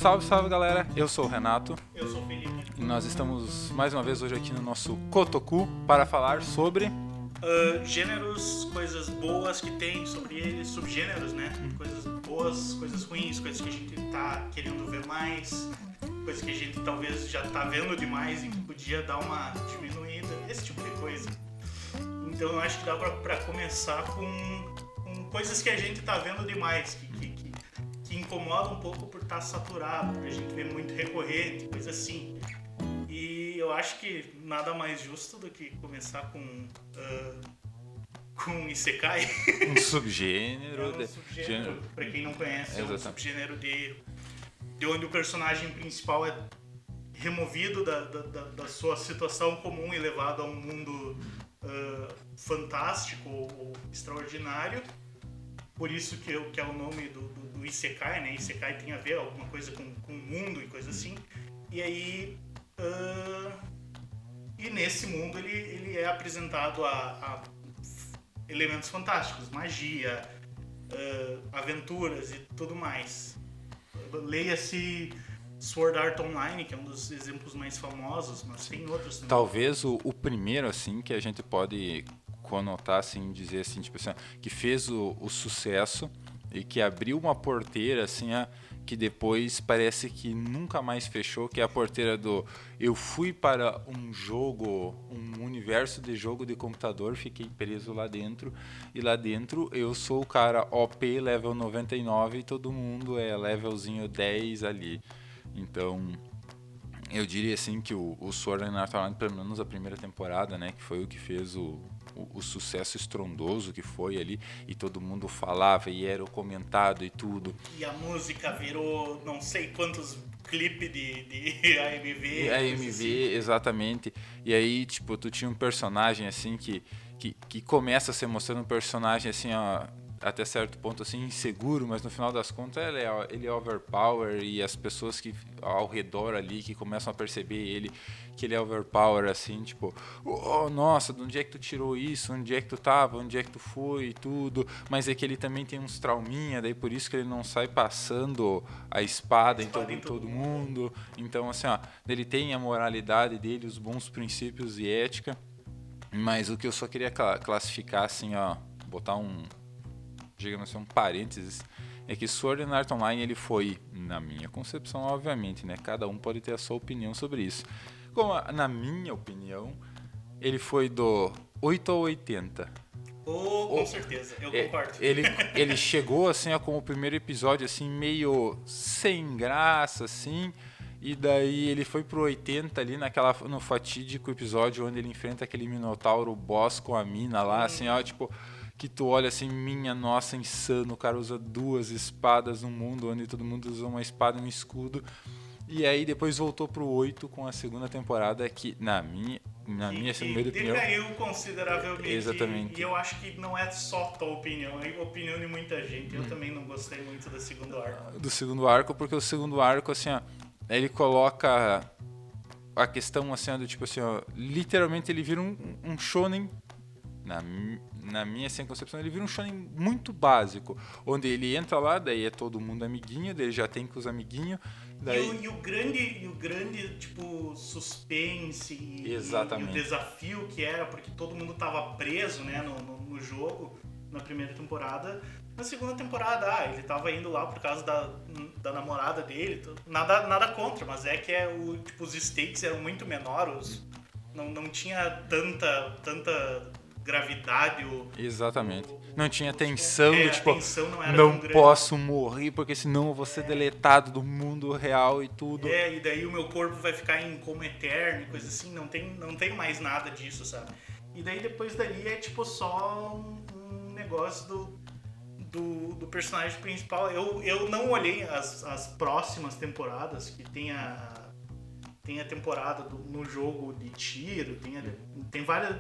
Salve, salve galera, eu sou o Renato. Eu sou o Felipe. E nós estamos mais uma vez hoje aqui no nosso Kotoku para falar sobre... Gêneros, coisas boas que tem sobre eles, subgêneros, né? Coisas boas, coisas ruins, coisas que a gente tá querendo ver mais, coisas que a gente talvez já tá vendo demais e que podia dar uma diminuída, esse tipo de coisa. Então eu acho que dá pra começar com coisas que a gente tá vendo demais, que incomoda um pouco por estar saturado, por a gente ver muito recorrente, coisa assim. E eu acho que nada mais justo do que começar com Isekai. um subgênero. Subgênero, pra quem não conhece, é um subgênero de onde o personagem principal é removido da sua situação comum e levado a um mundo fantástico ou extraordinário. Por isso que é o nome do Isekai, né? Isekai tem a ver alguma coisa com o mundo e coisa assim. E aí... e nesse mundo ele é apresentado a elementos fantásticos, magia, aventuras e tudo mais. Leia-se Sword Art Online, que é um dos exemplos mais famosos, mas tem outros também. Talvez o primeiro, assim, que a gente pode conotar, assim, dizer assim, tipo assim, que fez o sucesso e que abriu uma porteira, assim, que depois parece que nunca mais fechou, que é a porteira do... Eu fui para um jogo, um universo de jogo de computador, fiquei preso lá dentro, e lá dentro eu sou o cara OP, level 99, e todo mundo é levelzinho 10 ali. Então, eu diria assim que o Sword Art Online, pelo menos a primeira temporada, né, que foi o que fez o sucesso estrondoso que foi ali, e todo mundo falava e era comentado e tudo. E a música virou não sei quantos clipes de AMV. AMV, assim. Exatamente. E aí, tipo, tu tinha um personagem assim que começa a ser mostrando um personagem assim, ó, até certo ponto assim, inseguro, mas no final das contas ele é overpower, e as pessoas que ao redor ali que começam a perceber que ele é overpower, assim, tipo, oh, nossa, de onde é que tu tirou isso? Onde é que tu tava? Onde é que tu foi? E tudo. Mas é que ele também tem uns trauminha, daí por isso que ele não sai passando a espada em todo mundo. Então, assim, ó, ele tem a moralidade dele, os bons princípios e ética, mas o que eu só queria classificar, assim, ó, botar digamos assim, um parênteses, é que Sword Art Online ele foi, na minha concepção, obviamente, né? Cada um pode ter a sua opinião sobre isso. Como, na minha opinião, ele foi do 8 ao 80. Com certeza, eu concordo. Ele chegou, assim, ó, com o primeiro episódio, assim, meio sem graça, assim, e daí ele foi pro 80 ali, no fatídico episódio onde ele enfrenta aquele minotauro boss com a mina lá, assim, ó, tipo... que tu olha assim, minha nossa, insano, o cara usa 2 espadas num mundo onde todo mundo usa uma espada e um escudo. E aí depois voltou pro 8 com a segunda temporada, que na minha assim, no meio da opinião... decaiu consideravelmente. Exatamente. E eu acho que não é só tua opinião, é a opinião de muita gente. Eu também não gostei muito do segundo arco. Do segundo arco, porque o segundo arco, assim, ó, ele coloca a questão, assim, do tipo assim, ó, literalmente ele vira um shonen... Na minha assim, concepção, ele vira um shonen muito básico, onde ele entra lá, daí é todo mundo amiguinho, daí ele já tem com os amiguinhos. Daí... E o grande tipo, suspense e o desafio que era, porque todo mundo tava preso, né, no jogo, na primeira temporada. Na segunda temporada, ele tava indo lá por causa da namorada dele, nada contra, mas é que tipo, os stakes eram muito menores, não tinha tanta gravidade. Exatamente. Não tinha tensão, tipo, tensão não era não posso morrer porque senão eu vou ser deletado do mundo real e tudo. E daí o meu corpo vai ficar em coma eterno e coisa assim, não tem mais nada disso, sabe? E daí depois dali é tipo só um negócio do personagem principal. Eu não olhei as próximas temporadas, que tem a temporada no jogo de tiro,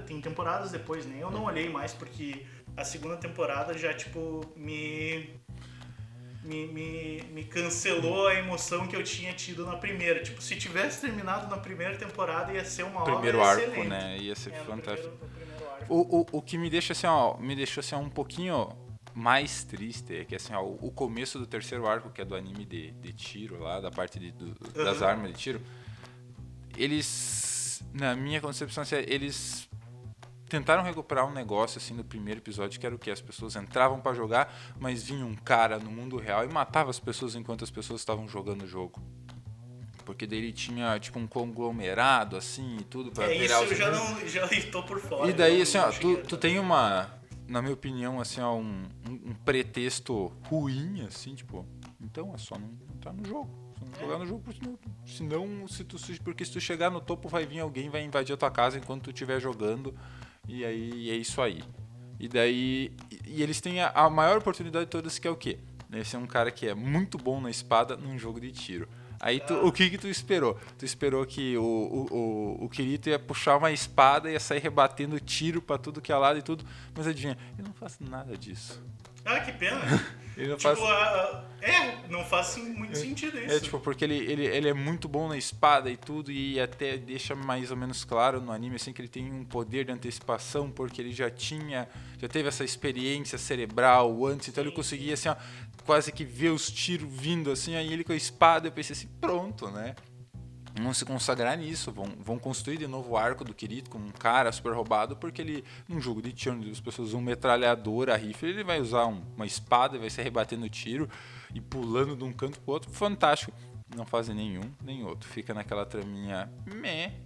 tem temporadas depois, né? Eu não olhei mais porque a segunda temporada já, tipo, me cancelou a emoção que eu tinha tido na primeira. Tipo, se tivesse terminado na primeira temporada, ia ser uma obra primeiro arco, excelente. Né? Ia ser fantástico. No primeiro arco. O que me deixa assim, ó, um pouquinho mais triste é que assim, ó, o começo do terceiro arco, que é do anime de tiro lá, da parte das armas de tiro, eles, na minha concepção, assim, eles tentaram recuperar um negócio assim no primeiro episódio, que era o que? As pessoas entravam pra jogar, mas vinha um cara no mundo real e matava as pessoas enquanto as pessoas estavam jogando o jogo. Porque daí ele tinha tipo um conglomerado assim e tudo pra virar isso eu já estou por fora. E daí assim, ó, tu tem uma, na minha opinião, assim, ó, um pretexto ruim, assim, tipo, então é só não entrar no jogo. Só não jogar no jogo, senão porque se tu chegar no topo vai vir alguém, vai invadir a tua casa enquanto tu estiver jogando, e aí é isso aí. E daí, e eles têm a maior oportunidade de todas, que é o quê? Esse é um cara que é muito bom na espada num jogo de tiro. Aí o que tu esperou? Tu esperou que o Kirito ia puxar uma espada e ia sair rebatendo tiro pra tudo que é lado e tudo, mas adivinha, ele não faz nada disso. Ah, que pena. Ele não tipo, faz... não faz muito sentido isso. tipo, porque ele é muito bom na espada e tudo, e até deixa mais ou menos claro no anime, assim, que ele tem um poder de antecipação, porque ele já teve essa experiência cerebral antes, então ele conseguia, assim, ó, quase que ver os tiros vindo, assim, aí ele com a espada, eu pensei assim, pronto, né? Vão se consagrar nisso, vão construir de novo o arco do Kirito com um cara super roubado, porque ele, num jogo de tiro onde as pessoas usam metralhadora, rifle, ele vai usar uma espada e vai se rebatendo tiro e pulando de um canto pro outro, fantástico. Não fazem nenhum, nem outro. Fica naquela traminha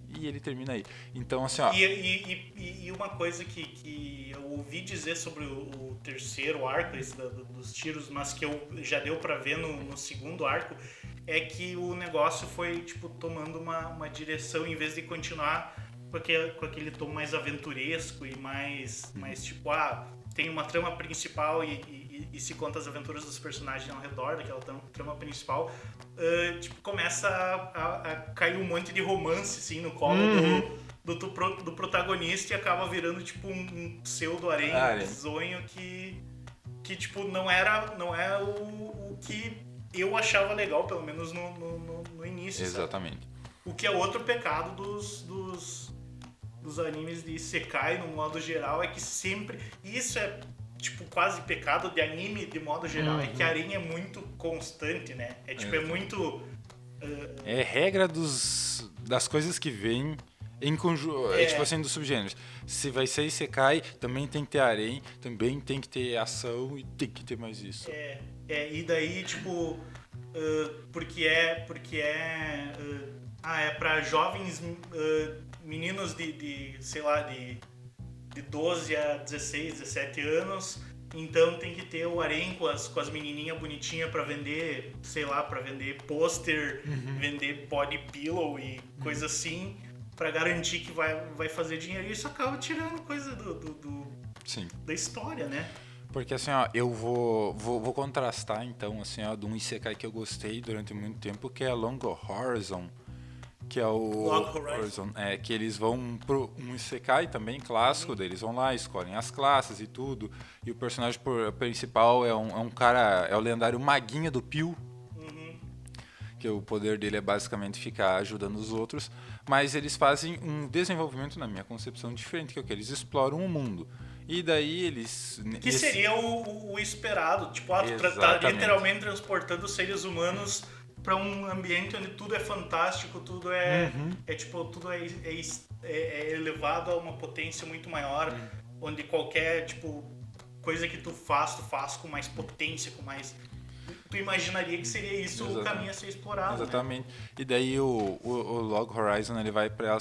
e ele termina aí. Então, assim, ó... E uma coisa que eu ouvi dizer sobre o terceiro arco, esse dos tiros, mas que eu já deu pra ver no segundo arco, é que o negócio foi, tipo, tomando uma direção, em vez de continuar com aquele tom mais aventuresco e mais tipo, tem uma trama principal e se conta as aventuras dos personagens ao redor daquela trama principal, tipo, começa a cair um monte de romance, assim, no colo do protagonista, e acaba virando, tipo, um pseudo-harém bizonho que, tipo, não é o que eu achava legal, pelo menos no início. Exatamente. Sabe? O que é outro pecado dos animes de Isekai, no modo geral, é que sempre... Isso é, tipo, quase pecado de anime de modo geral, é que a harém é muito constante, né? É, tipo, é muito... É regra das coisas que vêm em conjunto, tipo assim, dos subgêneros. Se vai ser Isekai, também tem que ter harém, também tem que ter ação e tem que ter mais isso. E daí, tipo, porque é pra jovens meninos de sei lá, de 12 a 16, 17 anos, então tem que ter o harém com as menininhas bonitinhas pra vender, sei lá, pra vender pôster, vender body pillow e coisa assim, pra garantir que vai fazer dinheiro. E isso acaba tirando coisa da história, né? Porque assim, ó, eu vou contrastar então, assim, ó, de um Isekai que eu gostei durante muito tempo, que é Long Horizon, que é o Log Horizon. Que eles vão pro um Isekai também clássico, daí eles vão lá, escolhem as classes e tudo, e o personagem principal é um cara, é o lendário Maguinha do Pio, que o poder dele é basicamente ficar ajudando os outros, mas eles fazem um desenvolvimento, na minha concepção, diferente, que é o que eles exploram o mundo. E daí eles... Que seria o esperado. Tipo, tu tá literalmente transportando os seres humanos para um ambiente onde tudo é fantástico, tudo tipo, tudo é elevado a uma potência muito maior, onde qualquer, tipo, coisa que tu faz com mais potência, com mais... Tu imaginaria que seria isso o caminho a ser explorado. Exatamente. Né? E daí o Log Horizon, ele vai pra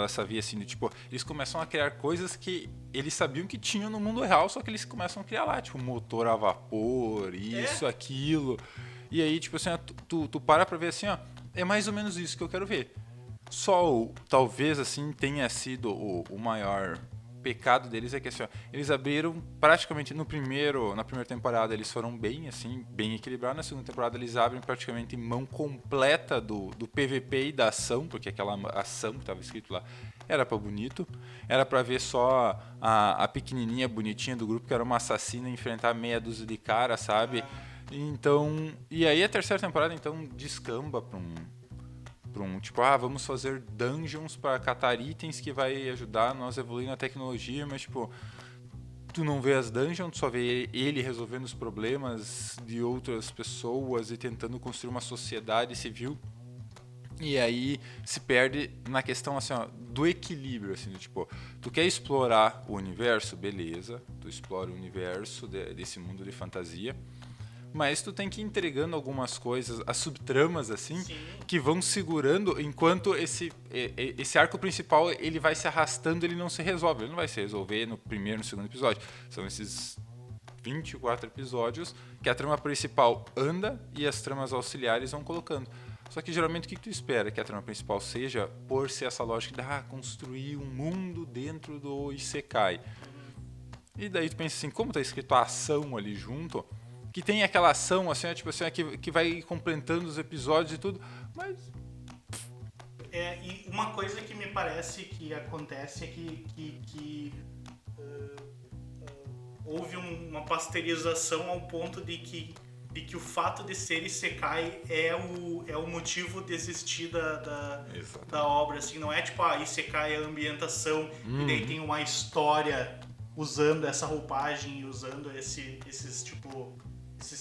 essa via assim, de, tipo, eles começam a criar coisas que eles sabiam que tinham no mundo real, só que eles começam a criar lá, tipo, motor a vapor, isso, aquilo. E aí, tipo assim, tu para pra ver assim, ó, é mais ou menos isso que eu quero ver. Só, talvez, assim, tenha sido o maior pecado deles é que assim, ó, eles abriram praticamente na primeira temporada eles foram bem assim, bem equilibrados. Na segunda temporada eles abrem praticamente mão completa do PVP e da ação, porque aquela ação que estava escrito lá era pra bonito, era pra ver só a pequenininha bonitinha do grupo que era uma assassina enfrentar meia dúzia de cara, sabe? Então, e aí a terceira temporada então descamba pra um tipo, vamos fazer dungeons para catar itens que vai ajudar nós a evoluir na tecnologia, mas tipo, tu não vê as dungeons, tu só vê ele resolvendo os problemas de outras pessoas e tentando construir uma sociedade civil. E aí se perde na questão assim, ó, do equilíbrio, assim, tipo, tu quer explorar o universo, beleza, tu explora o universo desse mundo de fantasia, mas tu tem que ir entregando algumas coisas, as subtramas assim, Sim. que vão segurando enquanto esse arco principal ele vai se arrastando, ele não se resolve, ele não vai se resolver no primeiro, no segundo episódio. São esses 24 episódios que a trama principal anda e as tramas auxiliares vão colocando. Só que geralmente o que tu espera que a trama principal seja, por ser essa lógica de construir um mundo dentro do Isekai. E daí tu pensa assim, como tá escrito a ação ali junto, que tem aquela ação assim, tipo assim, que vai completando os episódios e tudo, mas... E uma coisa que me parece que acontece é que houve uma pasteurização ao ponto de que o fato de ser Isekai é o motivo de existir da obra, assim, não é tipo, Isekai é a ambientação e daí tem uma história usando essa roupagem, usando esses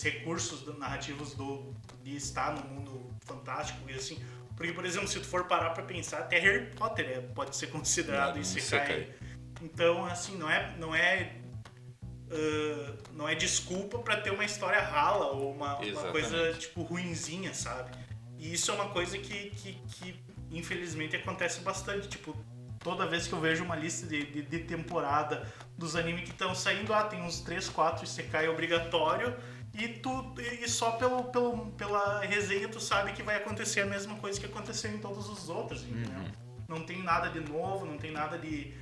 recursos narrativos de estar no mundo fantástico e assim, porque, por exemplo, se tu for parar pra pensar, até Harry Potter pode ser considerado Isekai. Então, assim, não é desculpa pra ter uma história rala ou uma coisa, tipo, ruinzinha, sabe? E isso é uma coisa que infelizmente acontece bastante, tipo, toda vez que eu vejo uma lista de temporada dos animes que estão saindo, tem uns 3, 4 Isekai obrigatório e só pela resenha tu sabe que vai acontecer a mesma coisa que aconteceu em todos os outros, entendeu? Não tem nada de novo, não tem nada de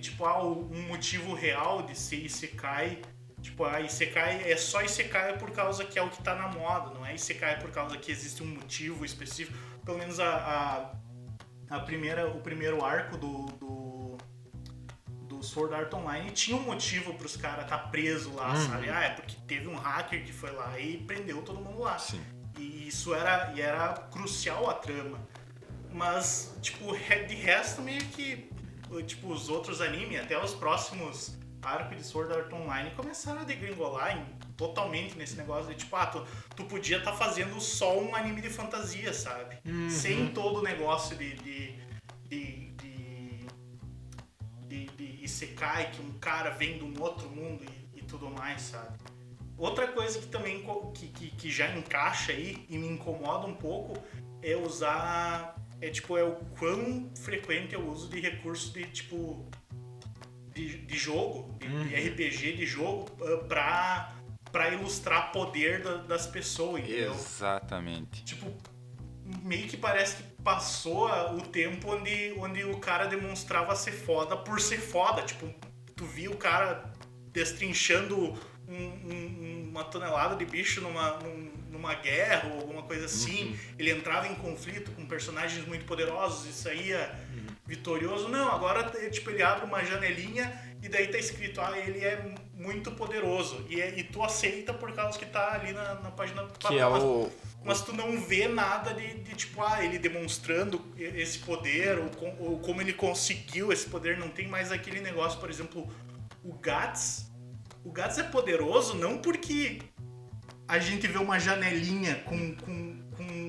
tipo, um motivo real de ser Isekai. Tipo, Isekai é só Isekai por causa que é o que tá na moda, não é Isekai por causa que existe um motivo específico. Pelo menos o primeiro arco do Sword Art Online tinha um motivo pros caras tá preso lá, sabe? É porque teve um hacker que foi lá e prendeu todo mundo lá. Sim. E isso era crucial à trama. Mas, tipo, de resto meio que, tipo, os outros animes, até os próximos arcos de Sword Art Online começaram a degringolar totalmente nesse negócio de, tipo, tu podia estar fazendo só um anime de fantasia, sabe? Sem todo o negócio de Isekai, que um cara vem de um outro mundo e tudo mais, sabe? Outra coisa que também que já encaixa aí e me incomoda um pouco é usar... É o quão frequente eu uso de recurso de, tipo... De jogo, de RPG de jogo, pra ilustrar poder das pessoas, entendeu? Exatamente. Tipo, meio que parece que passou o tempo onde o cara demonstrava ser foda por ser foda. Tipo, tu via o cara destrinchando uma tonelada de bicho numa guerra ou alguma coisa assim. Ele entrava em conflito com personagens muito poderosos e saía vitorioso. Não, agora tipo, ele abre uma janelinha e daí tá escrito, ele é muito poderoso. E tu aceita por causa que tá ali na página... Que Mas tu não vê nada de tipo, ele demonstrando esse poder ou como ele conseguiu esse poder. Não tem mais aquele negócio, por exemplo, o Guts. O Guts é poderoso não porque a gente vê uma janelinha com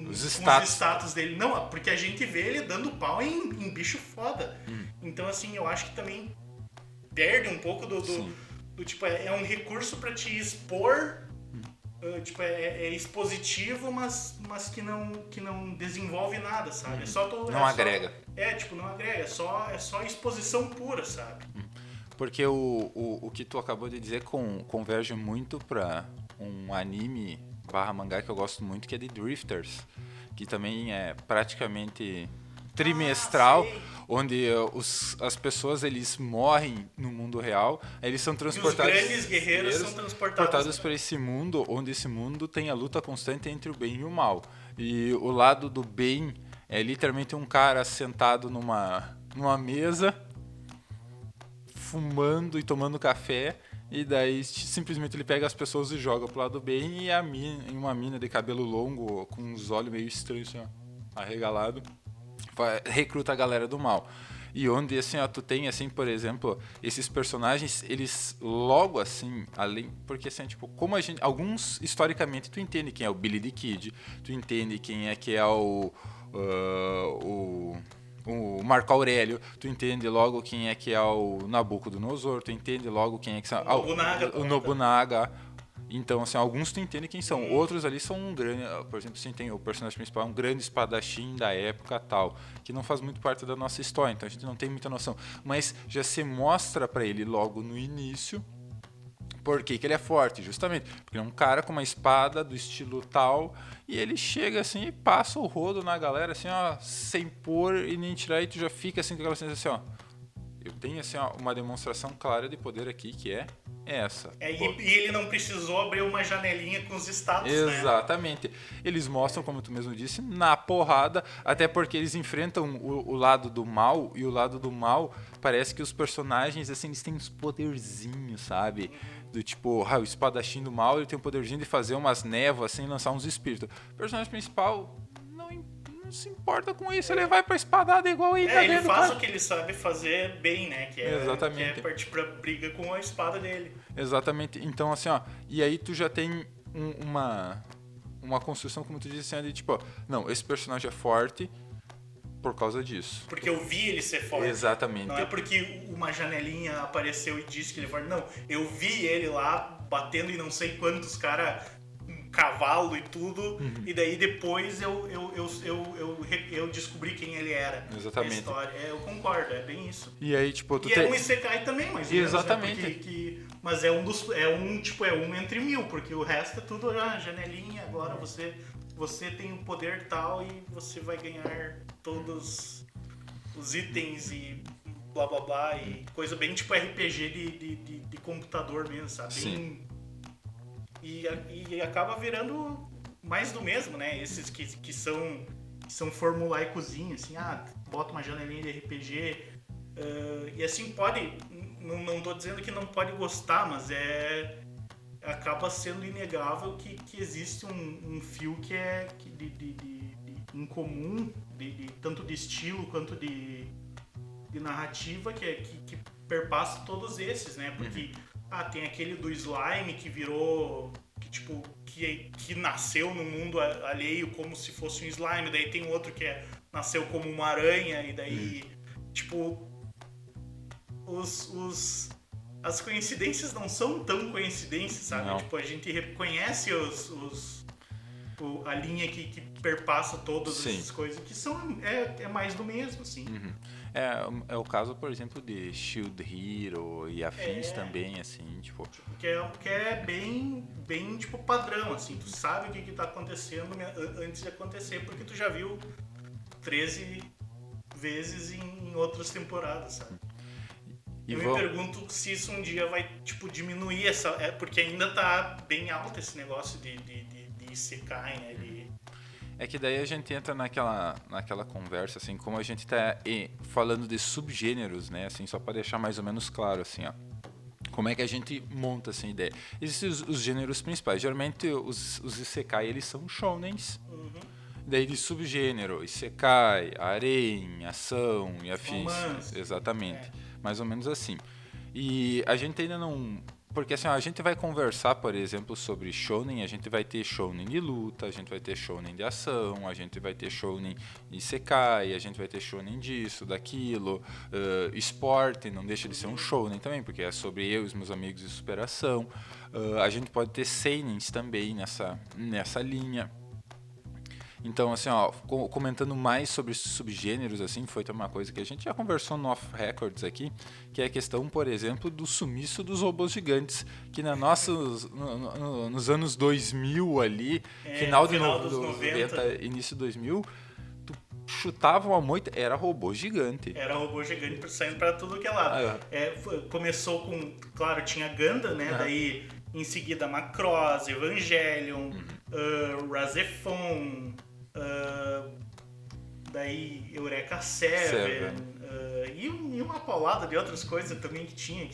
os status dele. Não, porque a gente vê ele dando pau em bicho foda. Então, assim, eu acho que também perde um pouco do tipo, é um recurso pra te expor. Tipo, é expositivo, mas que não desenvolve nada, sabe? É só não agrega. Tipo, não agrega. É só exposição pura, sabe? Porque o que tu acabou de dizer converge muito pra um anime / mangá que eu gosto muito, que é de Drifters, que também é praticamente trimestral, onde as pessoas eles morrem no mundo real, eles são transportados. E os grandes guerreiros são transportados para esse mundo, onde esse mundo tem a luta constante entre o bem e o mal. E o lado do bem é literalmente um cara sentado numa mesa, fumando e tomando café, e daí simplesmente ele pega as pessoas e joga pro lado do bem, e uma mina de cabelo longo, com os olhos meio estranhos, assim, ó, arregalado, recruta a galera do mal. E onde, assim, ó, tu tem, assim, por exemplo, esses personagens, eles logo, assim, além... Porque, assim, tipo, como a gente... Alguns, historicamente, tu entende quem é o Billy the Kid, tu entende quem é que é o Marco Aurélio, tu entende logo quem é que é o Nabucodonosor, tu entende logo quem é que são... O Nobunaga. Então, assim, alguns tu entende quem são. Outros ali são um grande... Por exemplo, assim, tem o personagem principal, um grande espadachim da época tal, que não faz muito parte da nossa história, então a gente não tem muita noção. Mas já se mostra pra ele logo no início por que ele é forte, justamente. Porque ele é um cara com uma espada do estilo tal, e ele chega assim e passa o rodo na galera, assim, ó, sem pôr e nem tirar, e tu já fica assim com aquela sensação, assim, ó. Eu tenho, assim, ó, uma demonstração clara de poder aqui, que é essa. E ele não precisou abrir uma janelinha com os status, Exatamente. Né? Eles mostram, como tu mesmo disse, na porrada, até porque eles enfrentam o lado do mal, e o lado do mal parece que os personagens, assim, eles têm uns poderzinhos, sabe? Do tipo, o espadachim do mal, ele tem o poderzinho de fazer umas névoas, assim, lançar uns espíritos. O personagem principal não se importa com isso, ele vai pra espadada igual aí. Ele faz o que ele sabe fazer bem, né? Que é, exatamente. Que é partir pra briga com a espada dele. Exatamente. Então, assim, ó, e aí tu já tem uma construção, como tu disse, assim, de tipo, não, esse personagem é forte por causa disso. Porque eu vi ele ser forte. Exatamente. Não é porque uma janelinha apareceu e disse que ele é forte. Não, eu vi ele lá batendo em não sei quantos caras, cavalo e tudo, e daí depois eu descobri quem ele era. Exatamente. A história. Eu concordo, é bem isso. E aí, tipo, tu é um Isekai também, mas exatamente. Mas é um entre mil, porque o resto é tudo janelinha, agora você tem um poder tal e você vai ganhar todos os itens e blá blá blá, e coisa bem tipo RPG de computador mesmo, sabe? Sim. E acaba virando mais do mesmo, né? Esses que são formulaicozinhos, assim, bota uma janelinha de RPG, e assim pode, não tô dizendo que não pode gostar, mas acaba sendo inegável que existe um fio que é em comum, tanto de estilo quanto de narrativa, que perpassa todos esses, né? Porque tem aquele do slime que virou, que nasceu no mundo alheio como se fosse um slime, daí tem outro que nasceu como uma aranha, e daí, tipo, as coincidências não são tão coincidências, sabe? Não. Tipo, a gente reconhece a linha que perpassa todas essas coisas, que é mais do mesmo, assim. É o caso, por exemplo, de Shield Hero e afins também, assim, tipo... Que é bem, tipo, padrão, assim. Tu sabe o que tá acontecendo antes de acontecer, porque tu já viu 13 vezes em outras temporadas, sabe? Eu me pergunto se isso um dia vai, tipo, diminuir porque ainda tá bem alto esse negócio de Isekai, né? É que daí a gente entra naquela conversa, assim, como a gente tá falando de subgêneros, né, assim, só para deixar mais ou menos claro, assim, ó, como é que a gente monta essa ideia. Existem os gêneros principais, geralmente os Isekai, eles são shounens, daí de subgênero, Isekai, harem, ação e afins, romance. exatamente, mais ou menos assim. E a gente ainda não... Porque assim, a gente vai conversar, por exemplo, sobre shounen, a gente vai ter shounen de luta, a gente vai ter shounen de ação, a gente vai ter shounen de isekai, a gente vai ter shounen disso, daquilo, esporte, não deixa de ser um shounen também, porque é sobre eu e os meus amigos e superação. A gente pode ter seinens também nessa linha. Então, assim, ó, comentando mais sobre esses subgêneros, assim, foi uma coisa que a gente já conversou no Off Records aqui, que é a questão, por exemplo, do sumiço dos robôs gigantes, que nos anos 2000 ali, final dos 90, início 2000, tu chutava uma moita, era robô gigante. Era robô gigante saindo pra tudo que é lado. Começou com, claro, tinha Gundam, né, daí em seguida Macross, Evangelion, Razefon, daí Eureka Seven, e uma paulada de outras coisas também que tinha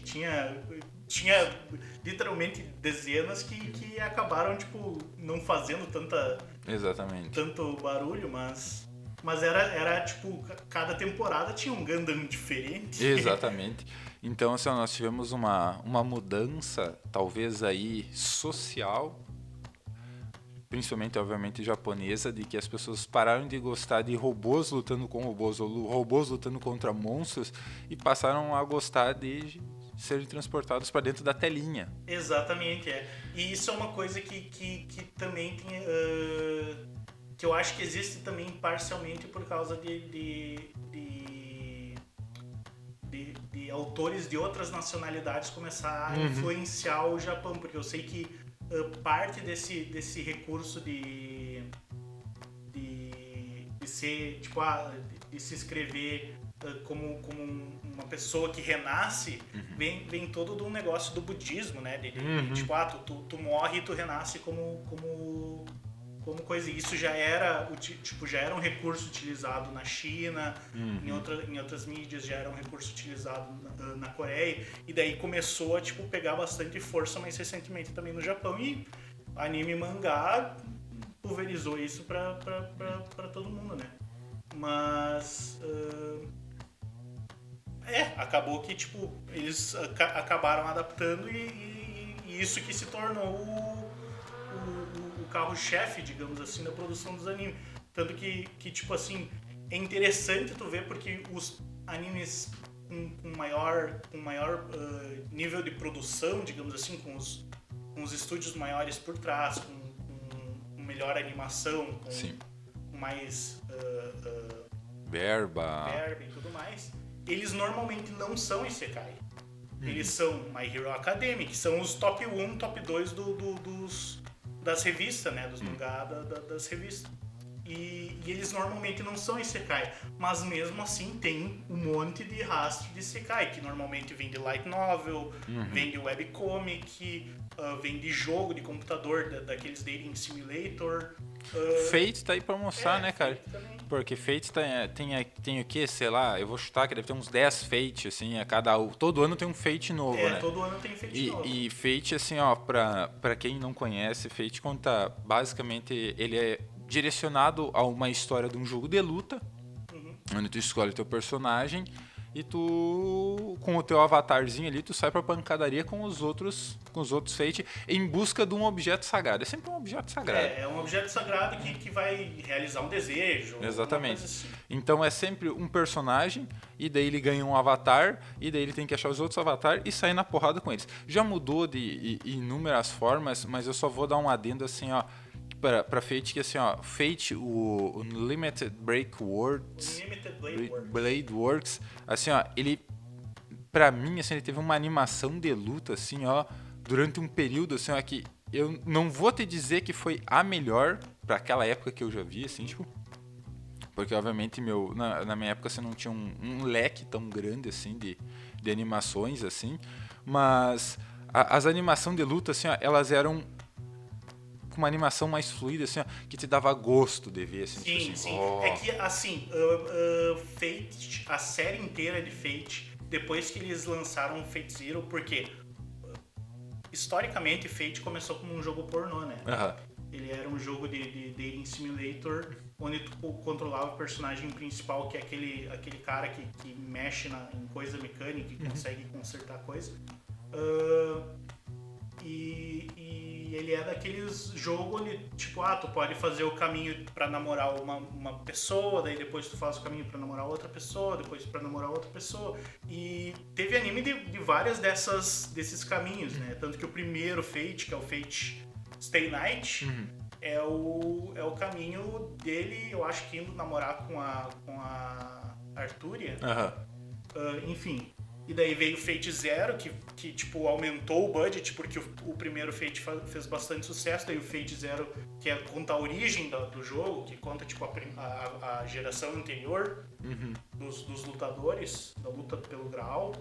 literalmente dezenas que acabaram, tipo, não fazendo tanto barulho, mas Mas era tipo, cada temporada tinha um Gundam diferente. Exatamente. Então, assim, nós tivemos uma mudança, talvez aí, social, principalmente, obviamente, japonesa, de que as pessoas pararam de gostar de robôs lutando com robôs, ou robôs lutando contra monstros, e passaram a gostar de serem transportados para dentro da telinha. Exatamente, é. E isso é uma coisa que também tem... que eu acho que existe também parcialmente por causa de autores de outras nacionalidades começar a influenciar o Japão, porque eu sei que parte desse recurso de ser, tipo, de se escrever como uma pessoa que renasce, vem todo de um negócio do budismo, né? Tipo, tu morre e tu renasce como coisa. Isso já era um recurso utilizado na China, em outras mídias já era um recurso utilizado na Coreia, e daí começou a tipo, pegar bastante força mais recentemente também no Japão, e anime e mangá pulverizou isso pra todo mundo, né? Mas acabou que tipo, eles acabaram adaptando e isso que se tornou o carro-chefe, digamos assim, da produção dos animes. Tanto que tipo assim, é interessante tu ver porque os animes com maior nível de produção, digamos assim, com os estúdios maiores por trás, com melhor animação, com mais verba e tudo mais, eles normalmente não são Isekai. Eles são My Hero Academia, que são os top 1, top 2 das revistas, né? Dos mangá das revistas. E eles normalmente não são Isekai, mas mesmo assim tem um monte de rastro de Isekai, que normalmente vem de light novel, vem de webcomic, vem de jogo de computador, daqueles dating simulator. Fate tá aí pra mostrar, né, cara? Também. Porque Fate tem o que, sei lá, eu vou chutar que deve ter uns 10 Fate, assim, todo ano tem um Fate novo, né? Todo ano tem Fate novo. E Fate, assim, ó, pra quem não conhece, Fate conta, basicamente, ele é direcionado a uma história de um jogo de luta, onde tu escolhe teu personagem e tu, com o teu avatarzinho ali, tu sai pra pancadaria com os outros Fate em busca de um objeto sagrado. É sempre um objeto sagrado. É um objeto sagrado que vai realizar um desejo. Exatamente. Assim. Então é sempre um personagem, e daí ele ganha um avatar, e daí ele tem que achar os outros avatares e sair na porrada com eles. Já mudou de inúmeras formas, mas eu só vou dar um adendo assim, ó, pra Fate, que assim, ó, Fate, o Unlimited Break Works, Unlimited Blade Works, assim, ó, ele, pra mim, assim, ele teve uma animação de luta, assim, ó, durante um período, assim, ó, que eu não vou te dizer que foi a melhor pra aquela época que eu já vi, assim, tipo, porque, obviamente, na minha época você não tinha um leque tão grande, assim, de animações, assim, mas as animações de luta, assim, ó, elas eram com uma animação mais fluida, assim, ó, que te dava gosto de ver, assim. Sim, tipo assim, sim. oh. É que, assim, Fate, a série inteira de Fate, depois que eles lançaram Fate Zero, porque historicamente Fate começou como um jogo pornô, né? Ele era um jogo de dating simulator, onde tu controlava o personagem principal, que é aquele cara que mexe em coisa mecânica, que consegue consertar coisa. E ele é daqueles jogos onde, tipo, tu pode fazer o caminho pra namorar uma pessoa, daí depois tu faz o caminho pra namorar outra pessoa, depois pra namorar outra pessoa. E teve anime de várias desses caminhos, né? Tanto que o primeiro Fate, que é o Fate Stay Night, é o caminho dele, eu acho que indo namorar com a Arturia. Enfim. E daí veio o Fate Zero, que tipo, aumentou o budget, porque o primeiro Fate fez bastante sucesso. Daí o Fate Zero, que conta a origem do jogo, que conta tipo, a geração anterior dos lutadores, da luta pelo Graal.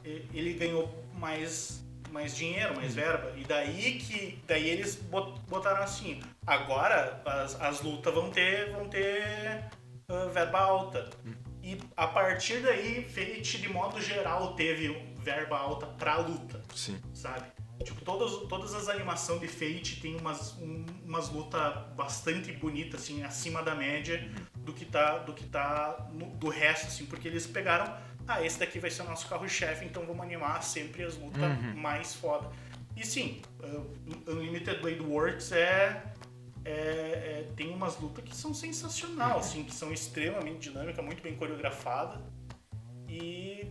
Ele ganhou mais dinheiro, mais verba. E daí eles botaram assim, agora as lutas vão ter verba alta. E a partir daí, Fate, de modo geral, teve verba alta pra luta. Sim. Sabe? Tipo, todas as animações de Fate tem umas lutas bastante bonitas, assim, acima da média do que tá do resto, assim, porque eles pegaram, esse daqui vai ser o nosso carro-chefe, então vamos animar sempre as lutas mais foda. E sim, Unlimited Blade Works tem umas lutas que são sensacionais, assim, que são extremamente dinâmicas, muito bem coreografadas. E...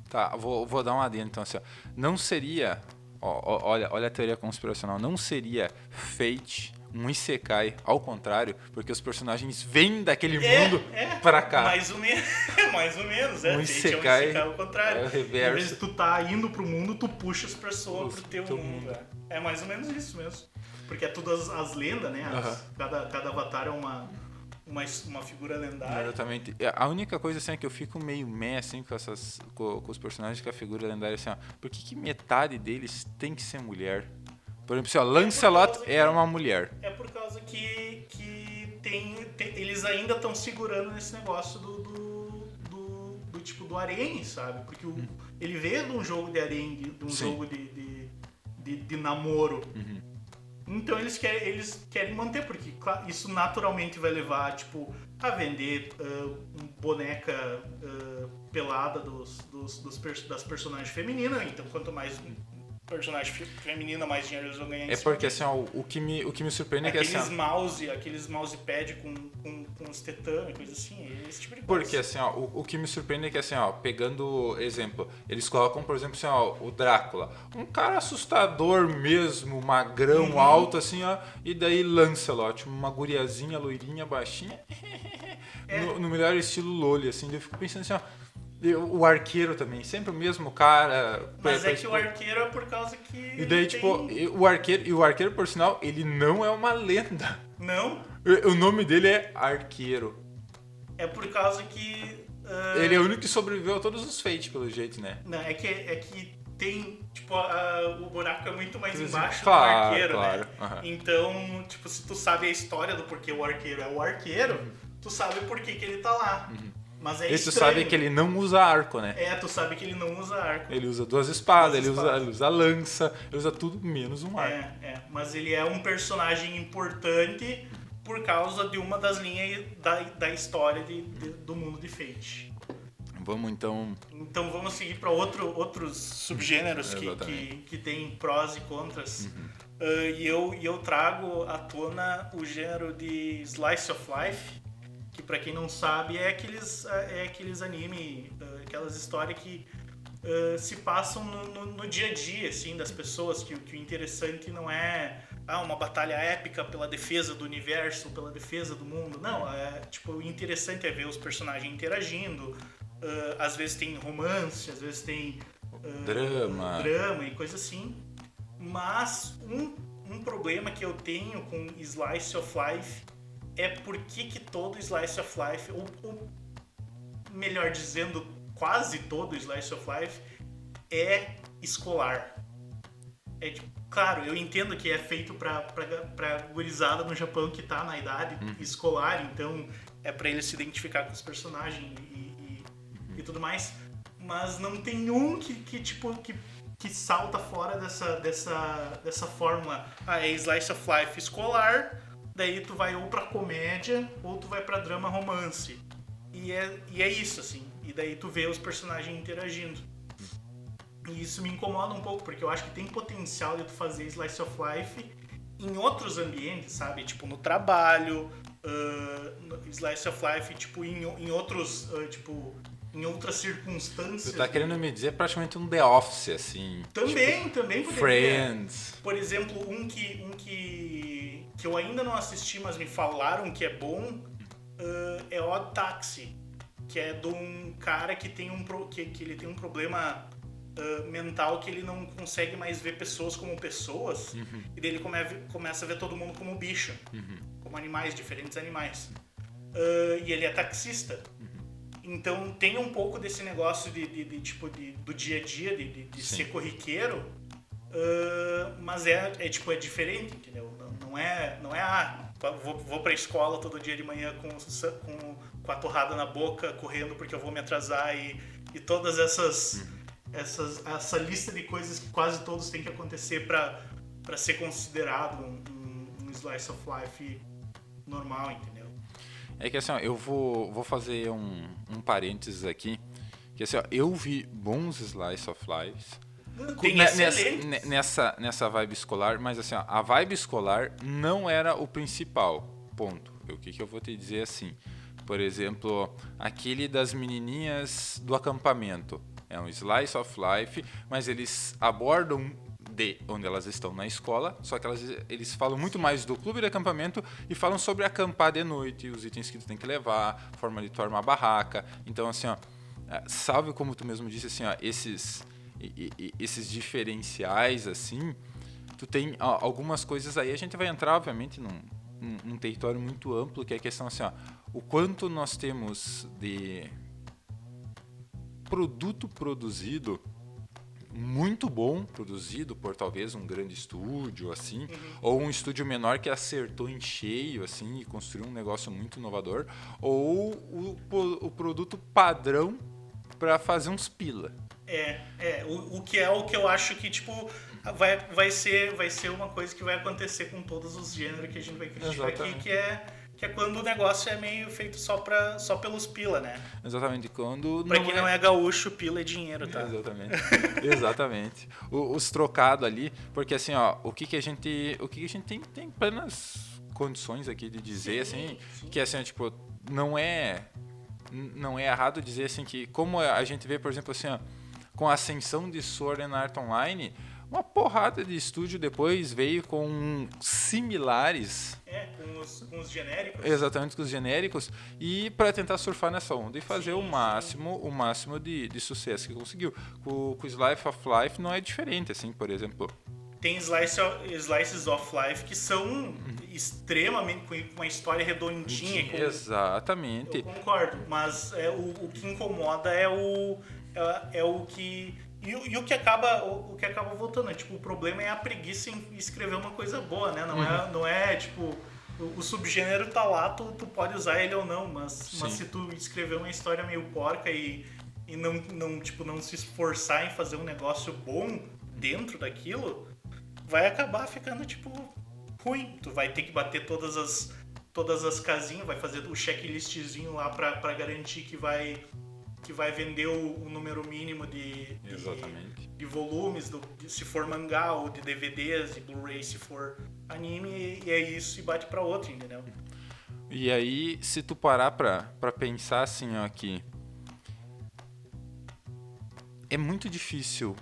Tá, vou dar uma adendo então, assim, ó. Não seria... olha a teoria conspiracional. Não seria Fate um Isekai, ao contrário, porque os personagens vêm daquele mundo pra cá. Mais ou menos. Um Isekai, ao contrário. É o reverso. Em vez de tu tá indo pro mundo, tu puxa as pessoas pro teu mundo. É mais ou menos isso mesmo. Porque é tudo as lendas, né? Cada avatar é uma figura lendária. Exatamente. A única coisa assim é que eu fico meio assim com os personagens, com a figura lendária assim, ó. Por que metade deles tem que ser mulher? Por exemplo, assim, ó, Lancelot era uma mulher. É por causa que eles ainda estão segurando nesse negócio do tipo do harém, sabe? Porque ele veio de um jogo de harém, de um jogo de namoro. Então eles querem manter, porque claro, isso naturalmente vai levar tipo, a vender boneca pelada das personagens femininas. Então quanto mais personagem feminina, mais dinheiro eles vão ganhar. É porque assim, ó, o que me surpreende é que assim, aqueles mousepad com os tetame, coisa assim, esse tipo de coisa. Porque assim, ó, o que me surpreende é que assim, ó, pegando exemplo, eles colocam, por exemplo, assim, ó, o Drácula, um cara assustador mesmo, magrão, alto assim, ó, e daí Lancelot, uma guriazinha loirinha, baixinha, no melhor estilo Loli, assim, eu fico pensando assim, ó, o arqueiro também, sempre o mesmo cara. Mas que o arqueiro é por causa que. E daí, tipo, o arqueiro, por sinal, ele não é uma lenda. Não? O nome dele é Arqueiro. É por causa que. Ele é o único que sobreviveu a todos os Fate, pelo jeito, né? Não, é que tem. Tipo, o buraco é muito mais embaixo claro, do arqueiro, claro. né? Então, tipo, se tu sabe a história do porquê o arqueiro é o arqueiro, tu sabe por que ele tá lá. Mas é e tu sabe que ele não usa arco, né? Tu sabe que ele não usa arco. Ele usa duas espadas, ele usa lança, ele usa tudo menos um arco. Mas ele é um personagem importante por causa de uma das linhas da história do mundo de Fate. Vamos então... Então vamos seguir para outros subgêneros que tem prós e contras. E eu trago à tona o gênero de Slice of Life, que para quem não sabe é aqueles anime, aquelas histórias que se passam no dia a dia assim, das pessoas, que o interessante não é uma batalha épica pela defesa do universo, pela defesa do mundo. Não, tipo, o interessante é ver os personagens interagindo. Às vezes tem romance, às vezes tem drama e coisa assim. Mas um problema que eu tenho com Slice of Life é porque todo Slice of Life, ou melhor dizendo, quase todo Slice of Life é escolar. Claro, eu entendo que é feito pra gurizada no Japão que tá na idade escolar, então é pra eles se identificar com os personagens e tudo mais, mas não tem um que salta fora dessa fórmula. É Slice of Life escolar, daí tu vai ou pra comédia ou tu vai pra drama romance. E é isso, assim. E daí tu vê os personagens interagindo. E isso me incomoda um pouco, porque eu acho que tem potencial de tu fazer Slice of Life em outros ambientes, sabe? Tipo, no trabalho, Slice of Life, tipo, em outros, em outras circunstâncias. Tu tá querendo me dizer praticamente um The Office, assim. Também poderia. Friends. Por exemplo, um que eu ainda não assisti, mas me falaram que é bom, é Odd Taxi, que é de um cara que tem que ele tem um problema mental, que ele não consegue mais ver pessoas como pessoas, e daí ele começa a ver todo mundo como bicho, como animais, diferentes animais. E ele é taxista. Então tem um pouco desse negócio do dia a dia, de ser corriqueiro, mas é diferente, entendeu? Não é vou pra escola todo dia de manhã com a torrada na boca, correndo porque eu vou me atrasar, e todas essa lista de coisas que quase todos têm que acontecer para ser considerado um slice of life normal, entendeu? É que assim, ó, eu vou fazer um parênteses aqui, que assim, ó, eu vi bons slice of life nessa vibe escolar, mas assim, ó, a vibe escolar não era o principal ponto. O que eu vou te dizer assim? Por exemplo, aquele das menininhas do acampamento. É um slice of life, mas eles abordam de onde elas estão na escola, só que eles falam muito mais do clube de acampamento e falam sobre acampar de noite, os itens que tu tem que levar, forma de tu armar a barraca. Então, assim, ó, salve como tu mesmo disse, assim, ó, esses diferenciais, assim, tu tem algumas coisas aí, a gente vai entrar, obviamente, num território muito amplo, que é a questão, assim, ó, o quanto nós temos de produto produzido muito bom, produzido por talvez um grande estúdio, assim, ou um estúdio menor que acertou em cheio, assim, e construiu um negócio muito inovador, ou o produto padrão para fazer uns pila. O que eu acho que, tipo, vai ser uma coisa que vai acontecer com todos os gêneros que a gente vai criticar aqui, que é quando o negócio é meio feito só pelos pila, né? Exatamente. Quando pra quem não é gaúcho, pila é dinheiro, tá? Exatamente. Exatamente. Os trocados ali, porque assim, ó, o que a gente tem plenas condições aqui de dizer, sim. Que assim, tipo, não é errado dizer assim que, como a gente vê, por exemplo, assim, ó, com a ascensão de Sword Art Online, uma porrada de estúdio depois veio com similares. Com os genéricos. Exatamente, com os genéricos. E para tentar surfar nessa onda e fazer o máximo de sucesso que conseguiu. Com o Slice of Life não é diferente, assim, por exemplo. Tem slices of life que são extremamente com uma história redondinha. Exatamente. Eu concordo, mas o que incomoda é o que... E o que acaba voltando, né? Tipo, o problema é a preguiça em escrever uma coisa boa, né? Não é tipo, o subgênero tá lá, tu pode usar ele ou não, mas se tu escrever uma história meio porca e não se esforçar em fazer um negócio bom dentro daquilo, vai acabar ficando, tipo, ruim. Tu vai ter que bater todas as casinhas, vai fazer o checklistzinho lá pra garantir que vai vender o número mínimo de volumes, se for mangá, ou de DVDs, de Blu-ray se for anime, e é isso, e bate pra outro, entendeu? E aí, se tu parar pra pensar assim, ó, que é muito difícil,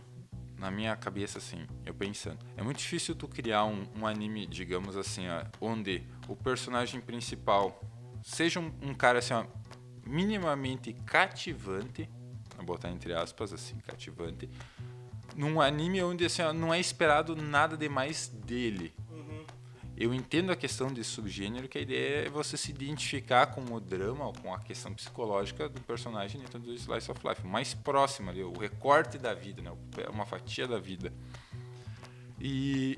na minha cabeça, assim, eu pensando, é muito difícil tu criar um anime, digamos assim, ó, onde o personagem principal seja um cara, assim, ó, minimamente cativante, vou botar entre aspas assim, cativante, num anime onde assim, não é esperado nada demais dele. Eu entendo a questão de subgênero, que a ideia é você se identificar com o drama ou com a questão psicológica do personagem dentro do Slice of Life, mais próximo ali, o recorte da vida, né? Uma fatia da vida. E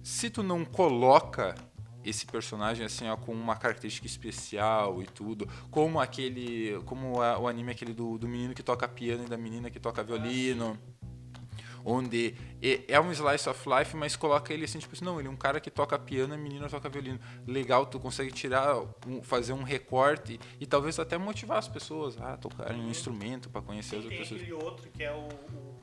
se tu não coloca esse personagem assim, ó, com uma característica especial e tudo, como o anime aquele do menino que toca piano e da menina que toca violino, onde é um slice of life, mas coloca ele assim, tipo assim, não, ele é um cara que toca piano e a menina toca violino. Legal, tu consegue fazer um recorte e talvez até motivar as pessoas a tocarem um instrumento para conhecer as outras pessoas. Tem aquele outro que é o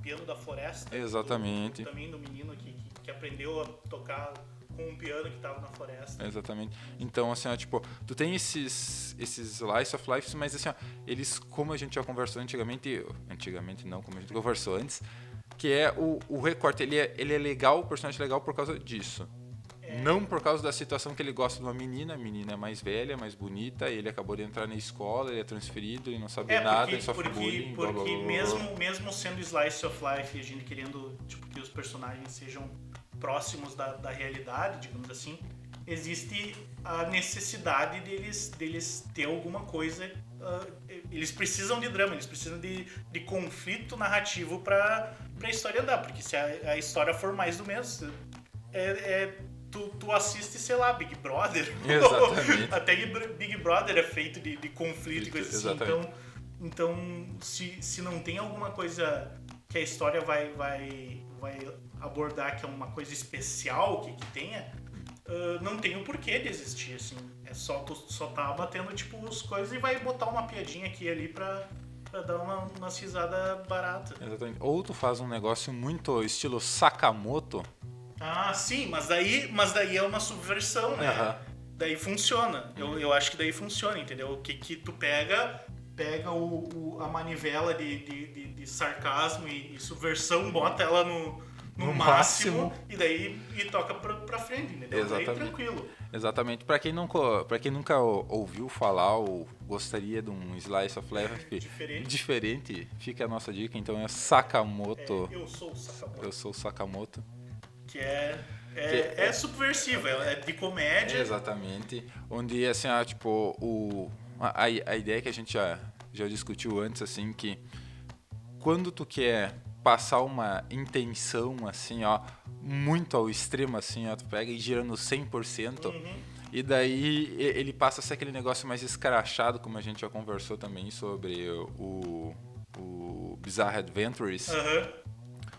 piano da floresta. Exatamente. Também do menino que aprendeu a tocar com um piano que tava na floresta. Exatamente. Então, assim, ó, tipo, tu tem esses slice of life, mas assim, ó, eles, como a gente já conversou antigamente não, como a gente conversou antes, que é o recorte, ele é legal, o personagem é legal por causa disso. Não por causa da situação que ele gosta de uma menina, a menina é mais velha, mais bonita, ele acabou de entrar na escola, ele é transferido, ele não sabe nada, ele sofre bullying, porque blá, blá, blá. Mesmo sendo slice of life e a gente querendo, tipo, que os personagens sejam próximos da realidade, digamos assim, existe a necessidade deles ter alguma coisa, eles precisam de drama, eles precisam de conflito narrativo para a história andar, porque se a história for mais do mesmo, tu assiste, sei lá, Big Brother. Exatamente. Até Big Brother é feito de conflito e coisa assim. Então se não tem alguma coisa que a história vai abordar que é uma coisa especial que tenha, não tem o porquê de existir, assim. É só tu só tá batendo, tipo, as coisas e vai botar uma piadinha aqui e ali pra dar uma risada barata. Exatamente. Ou tu faz um negócio muito estilo Sakamoto. Ah, sim, mas daí é uma subversão, né? Aham. Daí funciona. Eu acho que daí funciona, entendeu? Que tu pega a manivela de sarcasmo e subversão, bota ela no máximo e daí toca pra frente, entendeu? Exatamente. Daí tranquilo. Exatamente. Pra quem nunca ouviu falar ou gostaria de um Slice of Life diferente, fica a nossa dica. Então é Sakamoto. Eu sou o Sakamoto. Eu sou o Sakamoto. Que é subversivo, é de comédia. Exatamente. Onde, assim, tipo, a ideia que a gente já discutiu antes, assim, que quando tu quer passar uma intenção, assim, ó, muito ao extremo, assim, ó, tu pega e gira no 100%, e daí ele passa a ser aquele negócio mais escrachado, como a gente já conversou também sobre o Bizarre Adventures.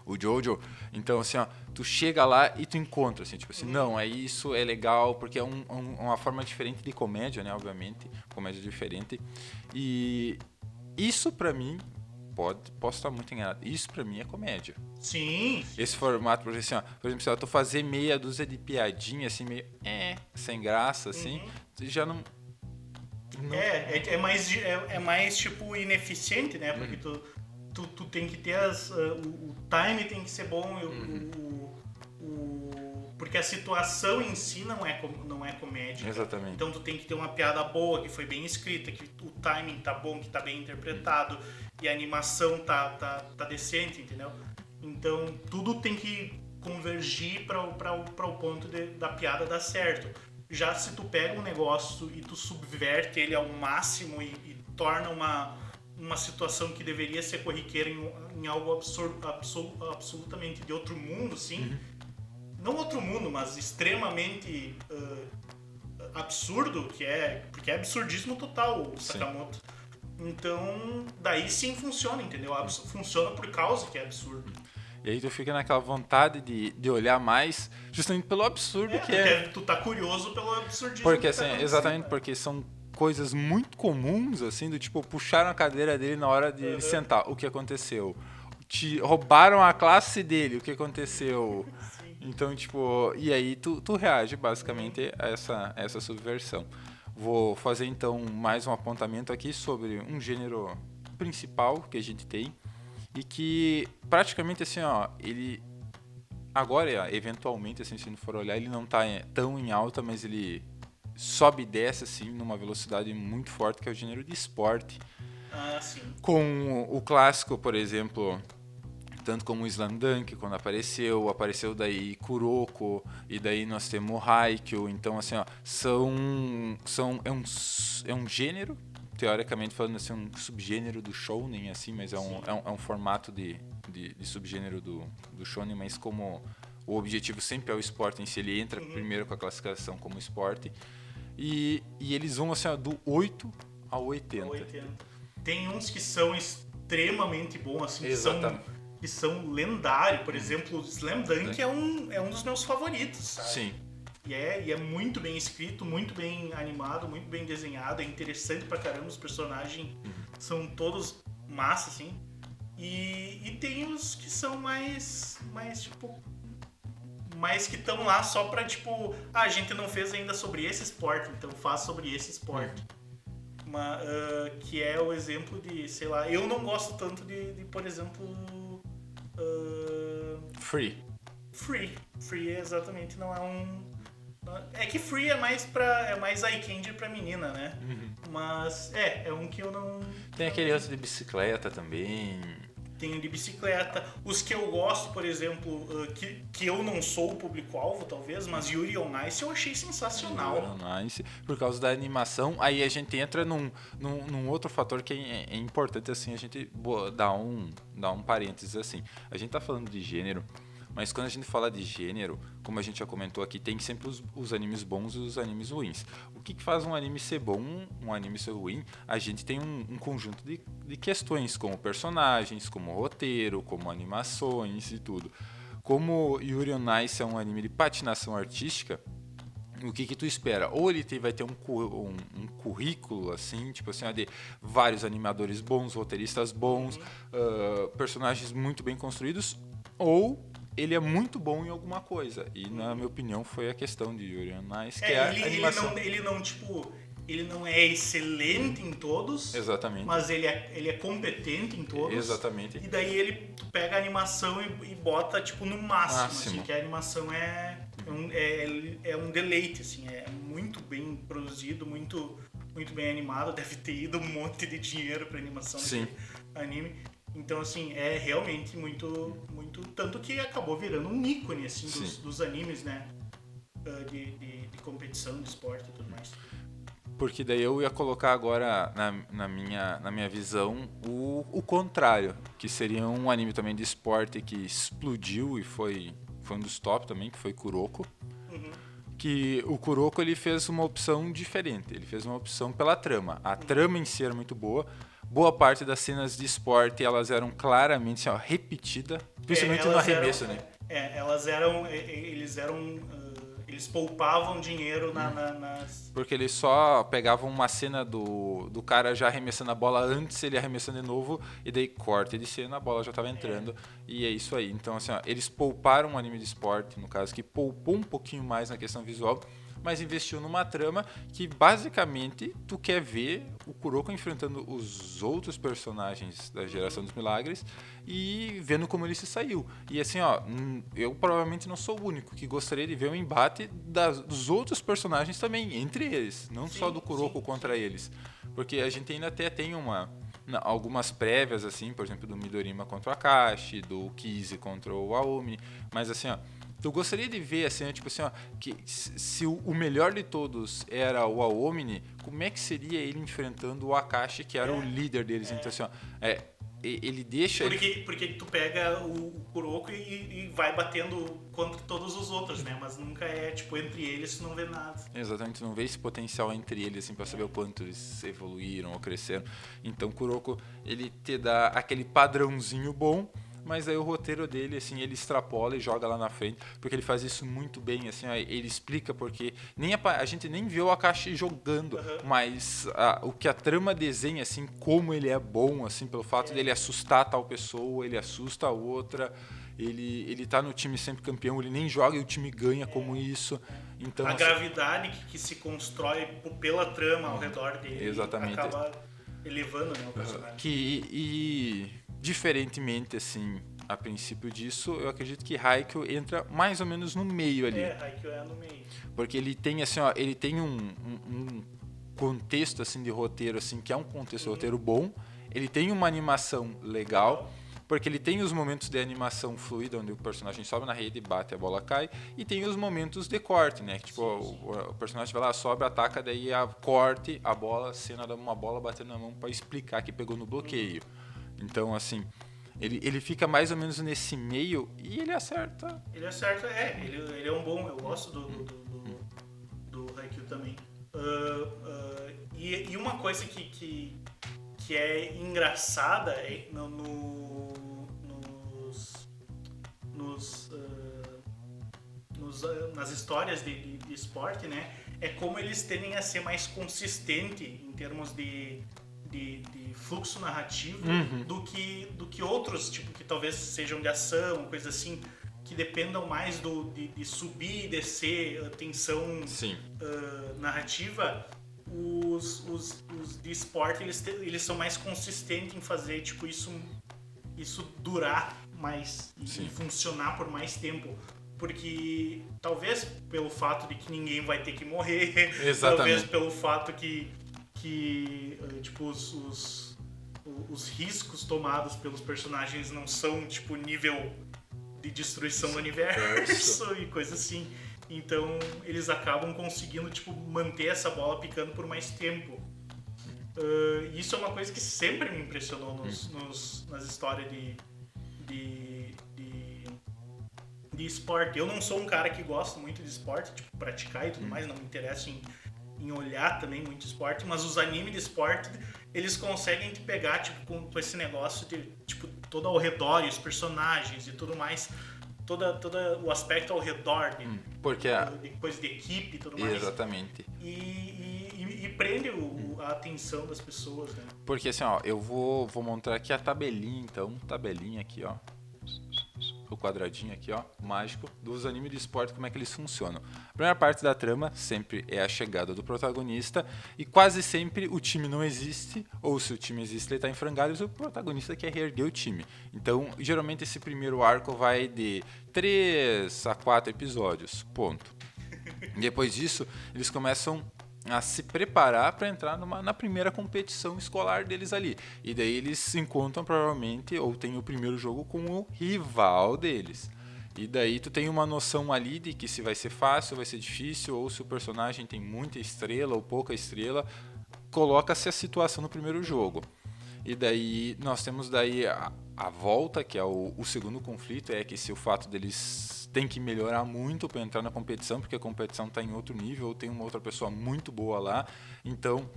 O Jojo. Então, assim, ó, tu chega lá e tu encontra, assim, tipo assim, não, isso é legal, porque é uma forma diferente de comédia, né, obviamente, comédia diferente. E isso pra mim, posso estar muito enganado, isso pra mim é comédia. Sim. Esse formato, por exemplo, se eu tô fazer meia dúzia de piadinha, assim, meio, sem graça, assim, já não... É mais, tipo, ineficiente, né, porque tu tem que ter o time tem que ser bom, porque a situação em si não é comédia. Exatamente. Então tu tem que ter uma piada boa, que foi bem escrita, que o timing tá bom, que tá bem interpretado, e a animação tá decente, entendeu? Então tudo tem que convergir para o ponto da piada dar certo. Já se tu pega um negócio e tu subverte ele ao máximo e torna uma situação que deveria ser corriqueira em algo absolutamente de outro mundo, sim. Não outro mundo, mas extremamente absurdo, porque é absurdismo total o Sakamoto. Então, daí sim funciona, entendeu? Funciona por causa que é absurdo. E aí tu fica naquela vontade de olhar mais, justamente pelo absurdo que é. Tu tá curioso pelo absurdismo. Porque, que tá assim, exatamente, porque são coisas muito comuns, assim, do tipo, puxaram a cadeira dele na hora de ele sentar. O que aconteceu? Roubaram a classe dele. O que aconteceu? Sim. Então, tipo, e aí tu reage basicamente a essa subversão. Vou fazer, então, mais um apontamento aqui sobre um gênero principal que a gente tem e que, praticamente, assim, ó, ele... Agora, eventualmente, assim, se não for olhar, ele não tá tão em alta, mas ele sobe e desce, assim, numa velocidade muito forte, que é o gênero de esporte. Ah, sim. Com o clássico, por exemplo, tanto como o Slam Dunk, quando apareceu daí Kuroko, e daí nós temos o Haikyuu. Então, assim, ó, é um gênero, teoricamente falando, assim, um subgênero do shounen, assim, mas é um formato de subgênero do shounen, mas como o objetivo sempre é o esporte em si, ele entra primeiro com a classificação como esporte, e eles vão, assim, ó, do 8 ao 80. Tem uns que são extremamente bons, assim, que são lendários. Por exemplo, o Slam Dunk é um dos meus favoritos, sabe? Sim. E é muito bem escrito, muito bem animado, muito bem desenhado. É interessante pra caramba, os personagens são todos massa, assim. E tem os que são mais tipo... Mas que estão lá só pra, tipo... a gente não fez ainda sobre esse esporte, então faz sobre esse esporte. Que é o exemplo de, sei lá... Eu não gosto tanto de por exemplo... Free, exatamente, não é um... É que Free é mais eye candy pra menina, né? Mas é um que eu não... Tem aquele outro de bicicleta também. Tem de bicicleta. Os que eu gosto, por exemplo, que eu não sou o público-alvo, talvez, mas Yuri on Ice eu achei sensacional. Yuri on Ice, por causa da animação. Aí a gente entra num outro fator que é importante, assim, a gente dar um parênteses, assim. A gente tá falando de gênero, Mas quando a gente fala de gênero, como a gente já comentou aqui, tem sempre os animes bons e os animes ruins. O que faz um anime ser bom, um anime ser ruim? A gente tem um conjunto de questões, como personagens, como roteiro, como animações e tudo. Como Yuri on Ice é um anime de patinação artística, o que tu espera? Ou ele vai ter um currículo, assim, tipo assim, de vários animadores bons, roteiristas bons, personagens muito bem construídos, ou ele é muito bom em alguma coisa. E, na minha opinião, foi a questão de Yuri on Ice, que é a animação. Ele não é excelente em todos, Exatamente. mas ele é competente em todos. Exatamente. E daí ele pega a animação e bota tipo no máximo. Assim, que a animação é um deleite, assim, é muito bem produzido, muito bem animado. Deve ter ido um monte de dinheiro pra animação desse anime. Então, assim, é realmente muito... Tanto que acabou virando um ícone, assim, dos animes, né? De competição, de esporte e tudo mais. Porque daí eu ia colocar agora, na minha visão, o contrário. Que seria um anime também de esporte que explodiu e foi um dos top também, que foi Kuroko. Que o Kuroko ele fez uma opção diferente. Ele fez uma opção pela trama. A trama em si era muito boa. Boa parte das cenas de esporte elas eram claramente assim, repetidas, principalmente no arremesso, né? Eles poupavam dinheiro nas... Porque eles só pegavam uma cena do cara já arremessando a bola antes, ele arremessando de novo, e daí corte de cena, a bola já estava entrando, e é isso aí. Então, assim, eles pouparam o anime de esporte, no caso, que poupou um pouquinho mais na questão visual, mas investiu numa trama que, basicamente, tu quer ver o Kuroko enfrentando os outros personagens da Geração dos Milagres e vendo como ele se saiu. E assim, eu provavelmente não sou o único que gostaria de ver um embate dos outros personagens também, entre eles, não só do Kuroko contra eles. Porque a gente ainda até tem algumas prévias, assim, por exemplo, do Midorima contra o Akashi, do Kizzy contra o Aomi, mas assim, eu gostaria de ver, assim, tipo assim, que se o melhor de todos era o Aomini, como é que seria ele enfrentando o Akashi, que era o líder deles? Então, assim, ele deixa... Porque tu pega o Kuroko e vai batendo contra todos os outros, né? Mas nunca é, tipo, entre eles tu não vê nada. Exatamente, tu não vê esse potencial entre eles, assim, pra saber o quanto eles evoluíram ou cresceram. Então, o Kuroko, ele te dá aquele padrãozinho bom, mas aí o roteiro dele, assim, ele extrapola e joga lá na frente, porque ele faz isso muito bem, assim, ele explica porque a gente nem vê o Akashi jogando, mas o que a trama desenha, assim, como ele é bom, assim, pelo fato dele assustar tal pessoa, ele assusta a outra, ele tá no time sempre campeão, ele nem joga e o time ganha como isso. Então, a gravidade que se constrói pela trama ao redor dele acaba elevando, né, o personagem. Diferentemente, assim, a princípio disso, eu acredito que Haikyuu entra mais ou menos no meio ali. Haikyuu é no meio. Porque ele tem, assim, ele tem um contexto, assim, de roteiro, assim, que é um contexto de roteiro bom. Ele tem uma animação legal, porque ele tem os momentos de animação fluida, onde o personagem sobe na rede, bate, a bola cai, e tem os momentos de corte, né? Que, tipo, o personagem vai lá, sobe, ataca, daí corte, a bola, cena de uma bola batendo na mão para explicar que pegou no bloqueio. Então, assim, ele fica mais ou menos nesse meio e ele acerta. Ele acerta, ele é um bom, eu gosto do Haikyuu também. E uma coisa que é engraçada nas histórias de esporte, né? É como eles tendem a ser mais consistentes em termos de fluxo narrativo do que outros, tipo, que talvez sejam de ação, coisa assim, que dependam mais de subir e descer a tensão narrativa. Os de esporte, eles são mais consistentes em fazer, tipo, isso durar mais e funcionar por mais tempo. Porque talvez pelo fato de que ninguém vai ter que morrer, talvez pelo fato que tipo, os riscos tomados pelos personagens não são, tipo, nível de destruição do universo e coisa assim. Então, eles acabam conseguindo, tipo, manter essa bola picando por mais tempo. Isso é uma coisa que sempre me impressionou nas histórias de esporte. Eu não sou um cara que gosta muito de esporte, tipo, praticar e tudo mais, não me interessa em olhar também muito esporte, mas os animes de esporte, eles conseguem te pegar, tipo, com esse negócio de, tipo, todo ao redor, e os personagens e tudo mais, todo o aspecto ao redor de coisa de equipe e tudo mais. Exatamente. E prende a atenção das pessoas, né? Porque assim, ó, eu vou mostrar aqui a tabelinha, então, tabelinha aqui, ó. O quadradinho aqui, ó, mágico, dos animes de esporte, como é que eles funcionam. A primeira parte da trama sempre é a chegada do protagonista e quase sempre o time não existe, ou se o time existe ele está em frangalhos, o protagonista quer reerguer o time. Então, geralmente esse primeiro arco vai de 3 a 4 episódios, ponto. Depois disso, eles começam a se preparar para entrar na primeira competição escolar deles ali. E daí eles se encontram provavelmente, ou tem o primeiro jogo com o rival deles. E daí tu tem uma noção ali de que se vai ser fácil, vai ser difícil, ou se o personagem tem muita estrela ou pouca estrela, coloca-se a situação no primeiro jogo. E daí nós temos daí a volta, que é o segundo conflito, é que se o fato deles tem que melhorar muito para entrar na competição, porque a competição está em outro nível, ou tem uma outra pessoa muito boa lá, então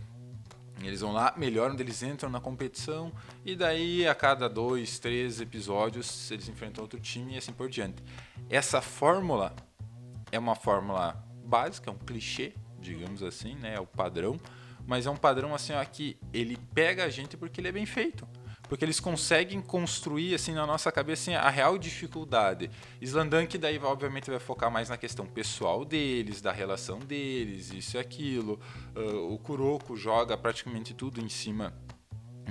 eles vão lá, melhoram, eles entram na competição, e daí a cada 2, 3 episódios eles enfrentam outro time e assim por diante. Essa fórmula é uma fórmula básica, é um clichê, digamos assim, né, é o padrão, mas é um padrão assim, ó, que ele pega a gente porque ele é bem feito. Porque eles conseguem construir assim na nossa cabeça assim, a real dificuldade. Slamdunk daí obviamente vai focar mais na questão pessoal deles, da relação deles, isso e aquilo. O Kuroko joga praticamente tudo em cima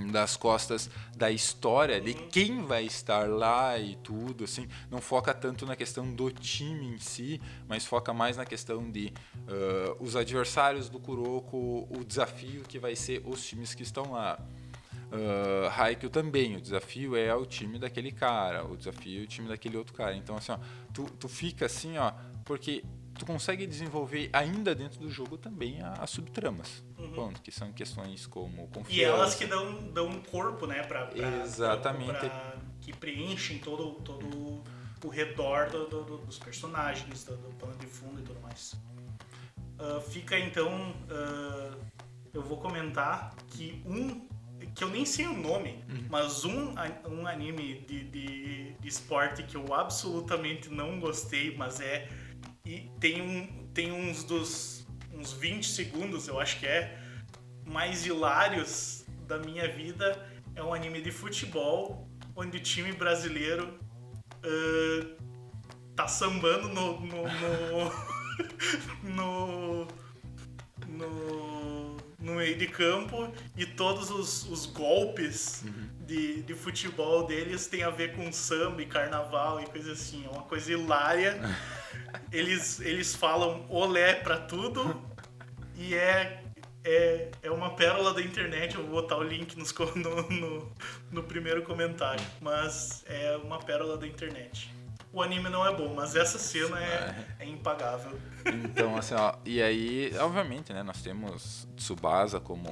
das costas da história, de quem vai estar lá e tudo, assim, não foca tanto na questão do time em si, mas foca mais na questão de os adversários do Kuroko, o desafio que vai ser os times que estão lá. Haikyuu também, o desafio é o time daquele cara, o desafio é o time daquele outro cara. Então assim, ó, tu fica assim, ó, porque tu consegue desenvolver ainda dentro do jogo também as subtramas, ponto, que são questões como confiança. E elas que dão um corpo, né, exatamente, que preenchem todo o redor dos personagens, do plano de fundo e tudo mais. Fica então, eu vou comentar que eu nem sei o nome, mas um anime de esporte que eu absolutamente não gostei, mas e tem uns 20 segundos, eu acho que mais hilários da minha vida, é um anime de futebol onde o time brasileiro tá sambando no meio de campo, e todos os golpes de futebol deles tem a ver com samba e carnaval e coisa assim. É uma coisa hilária. Eles falam olé pra tudo e é uma pérola da internet. Eu vou botar o link no primeiro comentário, mas é uma pérola da internet. O anime não é bom, mas essa cena é impagável. Então, assim, ó, e aí, obviamente, né, nós temos Tsubasa como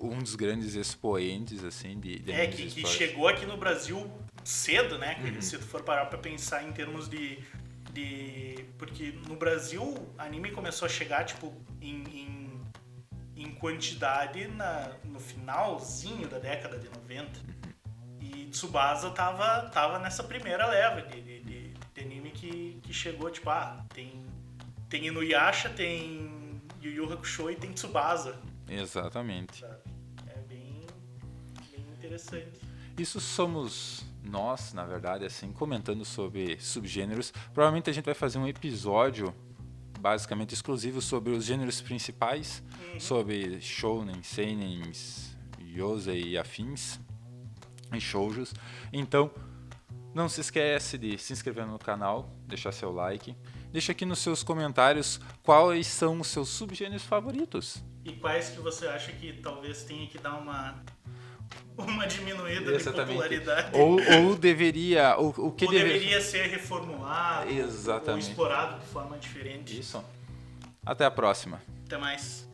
um dos grandes expoentes, assim, de que chegou aqui no Brasil cedo, né? Se tu for parar pra pensar em termos de... Porque no Brasil, anime começou a chegar, tipo, em quantidade no finalzinho da década de 90. E Tsubasa tava nessa primeira leva de anime que chegou, tipo, tem Inuyasha, tem Yu Yu Hakusho e tem Tsubasa. Exatamente. Sabe? É bem interessante. Isso somos nós, na verdade, assim, comentando sobre subgêneros. Provavelmente a gente vai fazer um episódio basicamente exclusivo sobre os gêneros principais, sobre shounen, seinens, yosei e afins, e shoujos. Então, não se esquece de se inscrever no canal, deixar seu like. Deixa aqui nos seus comentários quais são os seus subgêneros favoritos. E quais que você acha que talvez tenha que dar uma diminuída Exatamente. de popularidade. Ou deveria... Ou deveria ser reformulado. Exatamente. Ou explorado de forma diferente. Isso. Até a próxima. Até mais.